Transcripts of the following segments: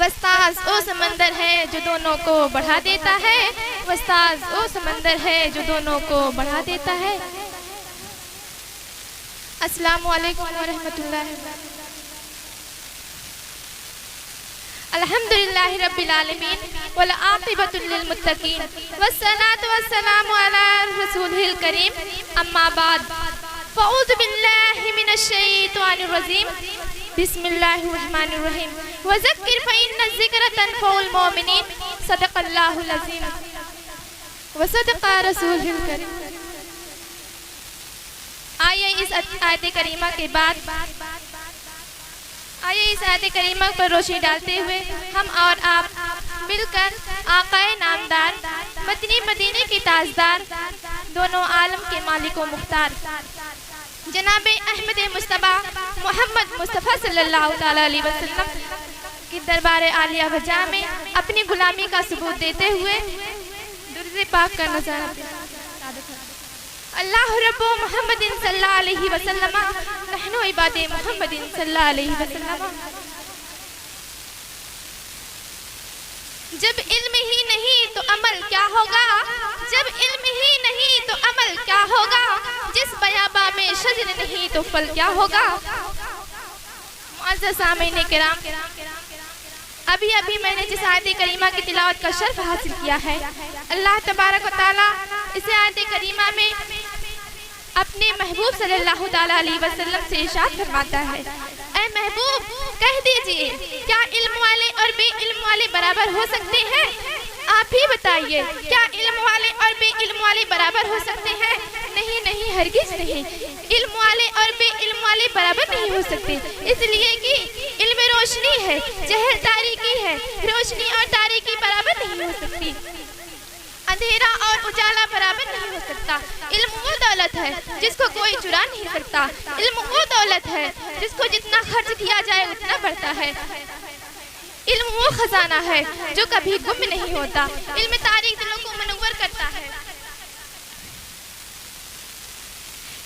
वस्ताज ओ समंदर है जो दोनों को बढ़ा देता है, वस्ताज ओ समंदर है जो दोनों को बढ़ा देता है। अस्सलामु अलैकुम व रहमतुल्लाहि। अल्हम्दुलिल्लाहि रब्बिल आलमीन वल आक़िबतुल लिल मुत्तक़ीन वस्सलातु वस्सलामु अला रसूलिल करीम। अम्मा बाद फ़अऊज़ु बिल्लाहि मिनश शैतानिर रजीम। बिस्मिल्लाहिर रहमानिर रहीम। वज़क्किर फ़इन्न ज़िक्रा तनफ़उल मोमिनीन। सदक़ल्लाहुल अज़ीम व सदक़ा रसूलुल करीम। आइए इस आयत करीमा के बाद इस आयत करीमा पर रोशनी डालते हुए हम और आप मिलकर आकाए नामदार मदनी मदीने के ताजदार दोनों आलम के मालिक व मुख्तार जनाबे अहमद मुस्तफ़ा मोहम्मद मुस्तफ़ा सल्लल्लाहु ताला अलैहि वसल्लम की दरबार आलिया वजा में अपनी गुलामी का सबूत देते हुए दुरूद पाक का नज़ारा अल्लाह रब्बो मुहम्मदिन सल्लल्लाहु अलैहि वसल्लम नहनु इबादे मुहम्मदिन सल्लल्लाहु अलैहि वसल्लम। जब इल्म ही नहीं तो अमल क्या होगा, जब इल्म ही नहीं तो अमल क्या होगा, जिस बयाबा में शजर नहीं तो फल क्या होगा। मुअज़्ज़ज़ सामीन किराम, अभी मैंने जिस आयत करीमा की तिलावत का शर्फ हासिल किया है, अल्लाह तबारक व तआला इस आयत करीमा में अपने महबूब सल्लल्लाहु ताला अलैहि वसल्लम से इरशाद फरमाता है, ऐ महबूब कह दीजिए क्या इल्म वाले और बेइल्म वाले बराबर हो सकते हैं? आप ही बताइए क्या इल्म वाले और बेइल्म वाले बराबर हो सकते हैं? नहीं नहीं, हरगिज नहीं। इल्म वाले और बेइल्म वाले बराबर नहीं हो सकते, इसलिए कि इल्म रोशनी है, जहर तारीकी है। रोशनी और तारीकी बराबर नहीं हो सकती, अंधेरा और उजाला बराबर नहीं हो सकता। इल्म वो दौलत है जिसको कोई चुरा नहीं सकता। इल्म वो दौलत है जिसको जितना खर्च किया जाए उतना बढ़ता है। इल्म वो खजाना है जो कभी गुम नहीं होता। इल्म तारीक दिलों को मुनव्वर करता है।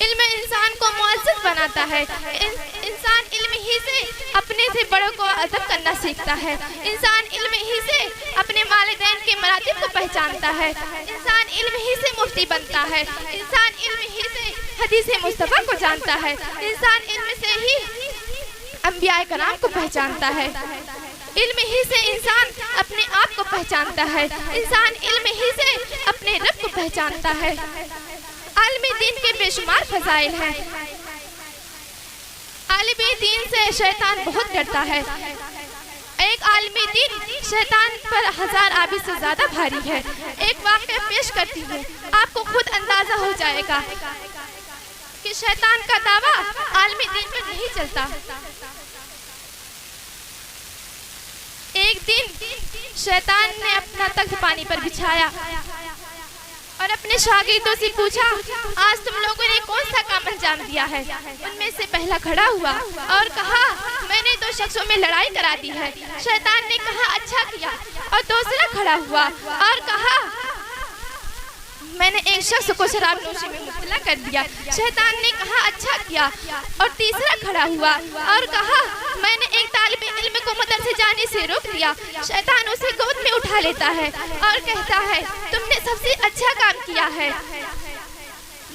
इल्म इंसान को मुअज़्ज़ज़ बनाता है। इंसान इल्म ही से अपने से बड़ों को अदब करना सीखता है। इंसान इल्म ही से अपने वालिदैन के मरातिब को पहचानता है। इंसान इल्म ही से मुफ्ती बनता है। इंसान इल्म ही से हदीस मुस्तफ़ा को जानता है। इंसान इल्म से ही अंबिया कराम को पहचानता है। इल्म ही से इंसान अपने आप को पहचानता है। इंसान इल्म ही से अपने रब को पहचानता है। आलिम दीन के बेशुमार फज़ाइल हैं। आलिम दीन से शैतान बहुत डरता है। एक आलिम दीन शैतान पर 1000 आबिद से ज्यादा भारी है। एक वाक़या पेश करती हूँ, आपको खुद अंदाजा हो जाएगा कि शैतान का दावा आलिम दीन पर नहीं चलता। एक दिन शैतान ने अपना तख्त पानी पर बिछाया और अपने शागिर्दों से पूछा, आज तुम लोगों ने कौन सा काम अंजाम दिया है? उनमें से पहला खड़ा हुआ और कहा, मैंने 2 शख्सों में लड़ाई करा दी है। शैतान ने कहा, अच्छा किया। और दूसरा खड़ा हुआ और कहा, मैंने एक शख्स को शराब नोशी में मुब्तला कर दिया। शैतान ने कहा, अच्छा किया। और तीसरा खड़ा हुआ और कहा, मैंने एक तालिब इल्म को मदरसे जाने से रोक दिया। शैतान उसे गोद में उठा लेता है और कहता है, तुमने सबसे अच्छा काम किया है।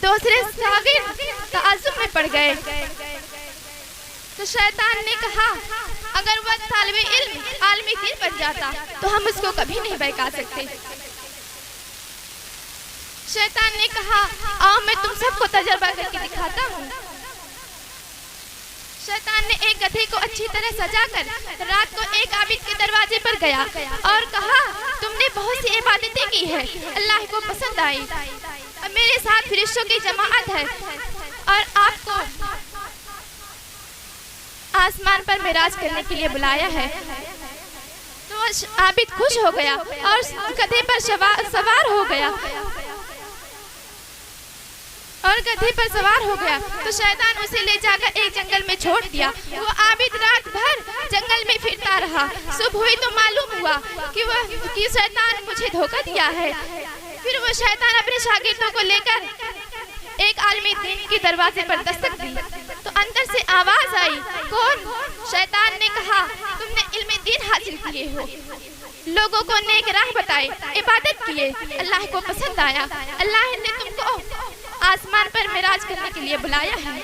दूसरे शागिर्द ताज्जुब में पड़ गए। तो शैतान ने कहा, अगर वह तालिब इल्म आलिम दीन बन जाता तो हम उसको कभी नहीं बहका सकते। शैतान ने कहा, आओ मैं तुम सबको तजर्बा करके दिखाता हूँ। शैतान ने एक गधे को अच्छी तरह सजाकर रात को एक आबिद के दरवाजे पर गया और कहा, तुमने बहुत सी इबादतें की है, अल्लाह को पसंद आई। अब मेरे साथ फरिश्तों की जमाअत है और आपको आसमान पर मिराज करने के लिए बुलाया है। तो आबिद खुश हो गया और गधे पर सवार हो गया तो शैतान उसे ले जाकर एक जंगल में छोड़ दिया। वो आबिद रात भर जंगल में फिरता रहा। सुबह हुई तो मालूम हुआ कि शैतान मुझे धोखा दिया है। फिर वो शैतान अपने शागिर्दों को लेकर एक आलिम दीन के दरवाजे पर दस्तक दी तो अंदर से आवाज आई, कौन? शैतान ने कहा, तुमने इल्म इल्म दीन हासिल किए हो, लोगों को नेक राह बताए, इबादत किए, अल्लाह को पसंद आया, अल्लाह ने तुमको आसमान पर मिराज करने के लिए बुलाया है।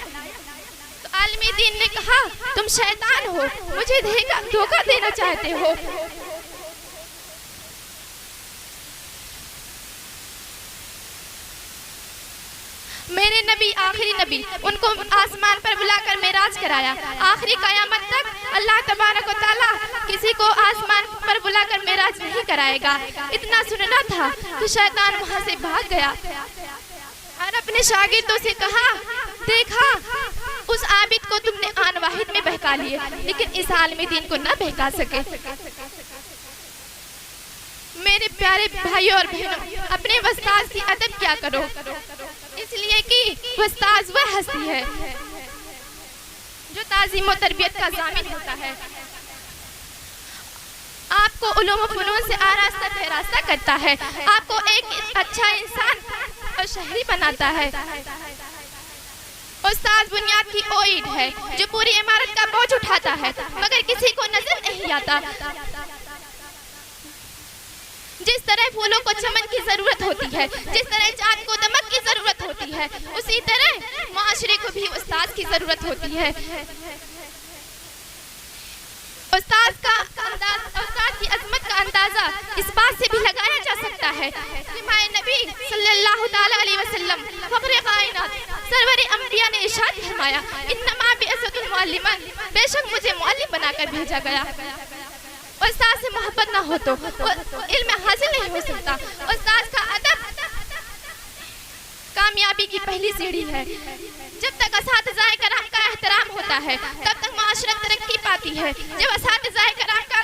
तो आलिम दीन ने कहा तुम शैतान हो, मुझे धोखा देना चाहते हो। मेरे नबी आखिरी नबी, उनको आसमान पर बुलाकर मेराज कराया। आखिरी कयामत तक अल्लाह तबारक व तआला किसी को आसमान पर बुलाकर मेराज नहीं कराएगा। इतना सुनना था कि शैतान वहां से भाग गया और अपने शागिर्दों से कहा, देखा उस आबिद को तुमने आन वाहिद में बहका लिए, लेकिन इस आलिम दीन को न बहका सके। मेरे प्यारे भाइयों और बहनों, अपने उस्ताद की अदब क्या करो, इसलिए कि उस्ताद वह हस्ती है जो ताज़ीम और तरबियत का ज़ामिन होता है, आपको उलूम व फ़नून से आरास्ता बेरास्ता करता है, आपको एक अच्छा इंसान और शहरी बनाता है। उस्ताद बुनियाद की ओ ईंट है जो पूरी इमारत का बोझ उठाता है, मगर किसी को नजर नहीं आता। जिस तरह फूलों को चमन की जरूरत होती है, जिस तरह चाँद को दमक की जरूरत होती है, उसी तरह माशरे को भी उस्ताद की जरूरत होती है। उस्ताद की अजमत का अंदाजा इस बात से भी लगाया जा सकता है कि हमारे नबी सल्लल्लाहु ताला अलैहि वसल्लम फख्र कायनात सरवर अंबिया ने इरशाद फरमाया, इन्नमा बिअसतुल मुअल्लिमान, बेशक मुझे मुअल्लिम बनाकर भेजा गया। उस्ताद से मोहब्बत ना हो तो इल्म हासिल नहीं हो सकता। उस्ताद का अदब कामयाबी की पहली सीढ़ी है। जब तक असातिज़ाए कराम का एहतराम होता है, तब तक माशरत तरक्की पाती है। जब असातिज़ाए कराम का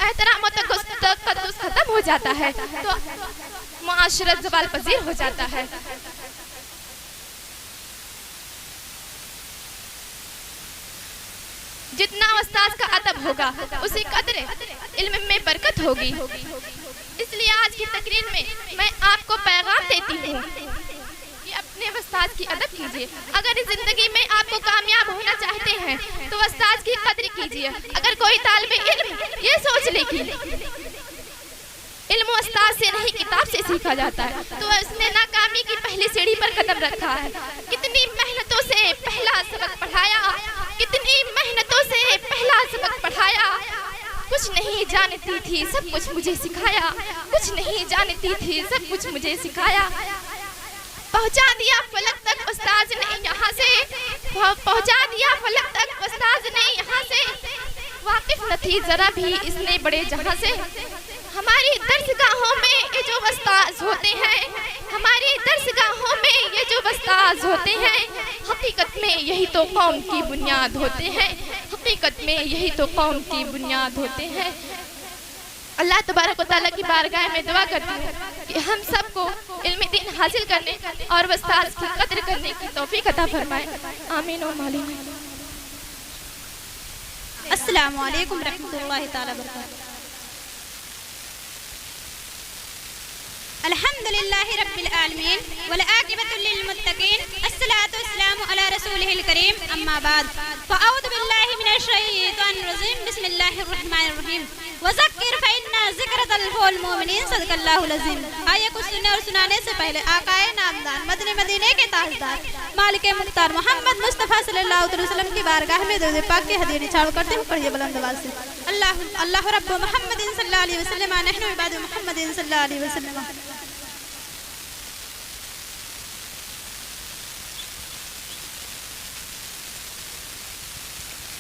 एहतराम और तक़द्दुस खत्म हो जाता है, तो माशरत ज़वाल पज़ीर हो जाता है। जितना उस्ताद का अदब होगा, उसी कदर इल्म में बरकत होगी। इसलिए आज की तकरीर में मैं आपको पैगाम देती हूँ कि अपने उस्ताद की अदब कीजिए। अगर इस जिंदगी में आपको कामयाब होना चाहते हैं तो उस्ताद की कदर कीजिए। अगर कोई तालिब इल्म ये सोच ले कि इल्म उस्ताद से नहीं किताब से सीखा जाता है, तो उसने नाकामी की पहली सीढ़ी पर कदम रखा है। कितनी मेहनतों से पहला सबक पढ़ाया, कितनी मेहनतों से पहला सबक पढ़ाया, कुछ नहीं जानती थी सब कुछ मुझे सिखाया, कुछ नहीं जानती थी सब कुछ मुझे सिखाया। पहुंचा दिया फलक तक उस्ताद ने यहाँ से, पहुंचा दिया फलक तक उस्ताद ने यहाँ से, वाकिफ न थी जरा भी इसने बड़े जहां से। हमारी दर्सगाहों में ये जो उस्ताद होते हैं, हमारी दर्सगाहों में ये जो उस्ताद होते हैं, हकीकत में यही तो कौम की बुनियाद होते हैं, हकीकत में यही तो कौम की बुनियाद होते हैं। अल्लाह तबारक व तआला की बारगाह में दुआ करती हूँ कि हम सबको इल्म दीन हासिल करने और उस्ताद की कदर करने की तौफीक अता फरमाए। आमीन व मालिक। अस्सलामु अलैकुम रहमतुल्लाहि ताला बरकातहू। अल्हम्दुलिल्लाहि रब्बिल आलमीन वल आकिबतु लिल मुत्तकीन, अस्सलातु वस्सलामु अला रसूलिहिल करीम, अम्मा बाद, फअऊज़ु बिल्लाहि मिनश शैतानिर रजीम, बिस्मिल्लाहिर रहमानिर रहीम, वज़क्किर फइन्ना ज़िक्रा तंफ़उल मोमिनीन, सदक़ल्लाहुल अज़ीम। आइए कुछ सुनने और सुनाने से पहले आकाए नामदान मदीने के ताजदार मालिक मुख्तार मोहम्मद मुस्तफ़ा सल्लल्लाहु अलैहि वसल्लम की बारगाह में दुरूद पाक के हदीये निछावर करते हुए पढ़िए बुलंद आवाज़ से, अल्लाह रब्बु मुहम्मदिन सल्लल्लाहु अलैहि वसल्लम नहनु इबादु मुहम्मदिन सल्लल्लाहु अलैहि वसल्लम।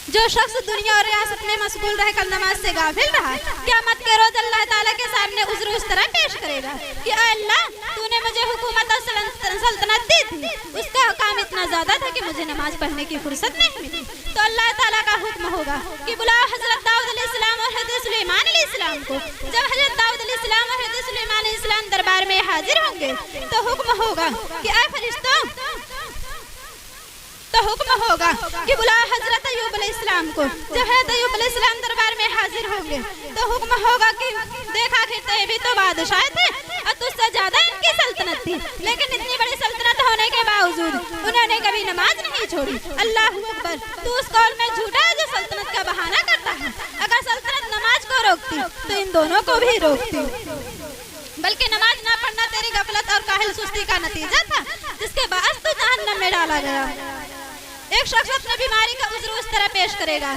जो शख्स दुनिया और रियासत में मशगूल रहकर नमाज से गाफिल रहा, क़यामत के रोज अल्लाह ताला के सामने उज़्र इस तरह पेश करेगा कि अल्लाह, तूने मुझे हुकूमत और सल्तनत दी थी, उसका काम इतना ज्यादा था कि मुझे नमाज पढ़ने की फुर्सत नहीं मिली। तो अल्लाह ताला का हुक्म होगा कि बुलाओ हजरत दाऊद अलैहिस्सलाम और हजरत सुलेमान अलैहिस्सलाम को। जब हजरत दाऊद अलैहिस्सलाम और हजरत सुलेमान अलैहिस्सलाम दरबार में हाजिर होंगे तो हुक्म होगा कि ऐ फरिश्तों, तो हुक्म होगा कि बुलाओ हजरत अय्यूब अलैहिस्सलाम को। जब हजरत अय्यूब अलैहिस्सलाम दरबार में हाजिर होंगे तो हुक्म होगा कि देखा कि भी तो बादशाह थे, और तुझसे ज्यादा इनकी सल्तनत थी, लेकिन इतनी बड़ी सल्तनत होने के बावजूद उन्होंने कभी नमाज नहीं छोड़ी। अल्लाह अकबर। तू उस कौल में झूठा है जो सल्तनत का बहाना करता है। अगर सल्तनत नमाज को रोकती तो इन दोनों को भी रोकती, बल्कि नमाज ना पढ़ना तेरी गफलत और काहिल सुस्ती का नतीजा था, जिसके बाद तू जहन्नम में डाला गया। एक शख्स अपनी बीमारी का उज़्र उस तरह पेश करेगा,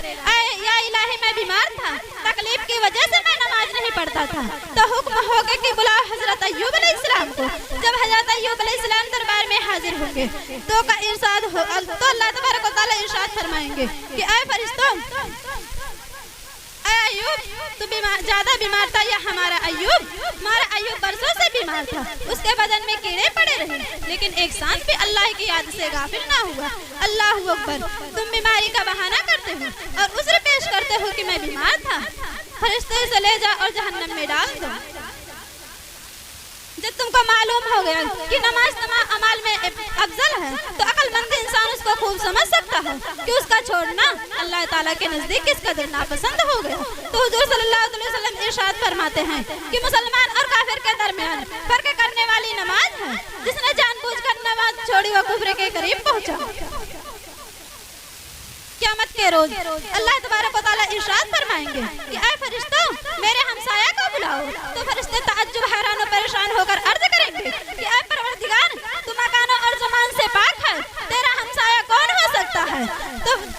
या इलाही मैं बीमार था, तकलीफ की वजह से मैं नमाज नहीं पढ़ता था, तो हुक्म होगा कि बुलाओ हजरत अय्यूब अलैहिस्सलाम को। जब हजरत अय्यूब अलैहिस्सलाम दरबार में हाजिर होंगे तो अल्लाह तबारक व तआला इरशाद फरमाएंगे कि ऐ फरिश्तों, अय्यूब तू ज्यादा बीमार था या हमारा अय्यूब बरसों से बीमार था, उसके बदन में कीड़े पड़े रहे, लेकिन एक सांस भी अल्लाह की याद से गाफिल ना हुआ। अल्लाह अकबर। तुम बीमारी का बहाना करते हो और उज़्र पेश करते हो कि मैं बीमार था। फरिश्ते से ले जा और जहन्नम में डाल दो। जब तुमको मालूम हो गया कि नमाज तमाम अमाल में अफजल है, तो अक्लमंद इंसान उसको खूब समझ सकता है कि उसका छोड़ना अल्लाह ताला के नजदीक किस कदर नापसंद हो गया। तो हुजूर सल्लल्लाहु अलैहि वसल्लम इरशाद फरमाते हैं कि मुसलमान और काफिर के दरमियान फर्क करने वाली नमाज है। जिसने जानबूझकर नमाज छोड़ी वो कुफ्र के करीब पहुंचा। क़यामत के रोज अल्लाह तबारक व तआला इरशाद फरमाएंगे कि ऐ फरिश्तों, मेरे हमसाया को बुलाओ। तो फरिश्ते ताज्जुब, हैरान और परेशान होकर अर्ज करेंगे कि ऐ परवरदिगार, तू मकानों और ज़मान से पाक है, तेरा हमसाया कौन हो सकता है?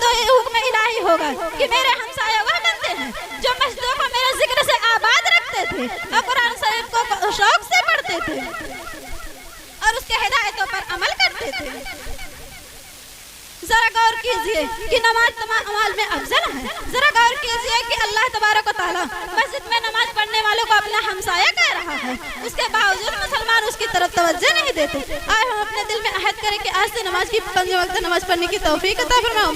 तो ये हुक्म इलाही होगा कि मेरे हमसाया वह बनते हैं जो मस्जिदों को मेरे जिक्र से आबाद रखते थे और कुरान शरीफ को शौक से पढ़ते थे और उसके हिदायतों पर अमल करते थे। जरा गौर कीजिए कि नमाज तमाम अमाल में अफजल है। जरा गौर कीजिए कि अल्लाह तबारक व तआला मस्जिद में नमाज पढ़ने वालों को अपना हमसाया कह रहा है, उसके बावजूद मुसलमान उसकी तरफ तवज्जो नहीं देते। आए हम अपने दिल में अहद करें कि आज से नमाज की 5 वक्त नमाज पढ़ने की तौफीक अता फरमाओ।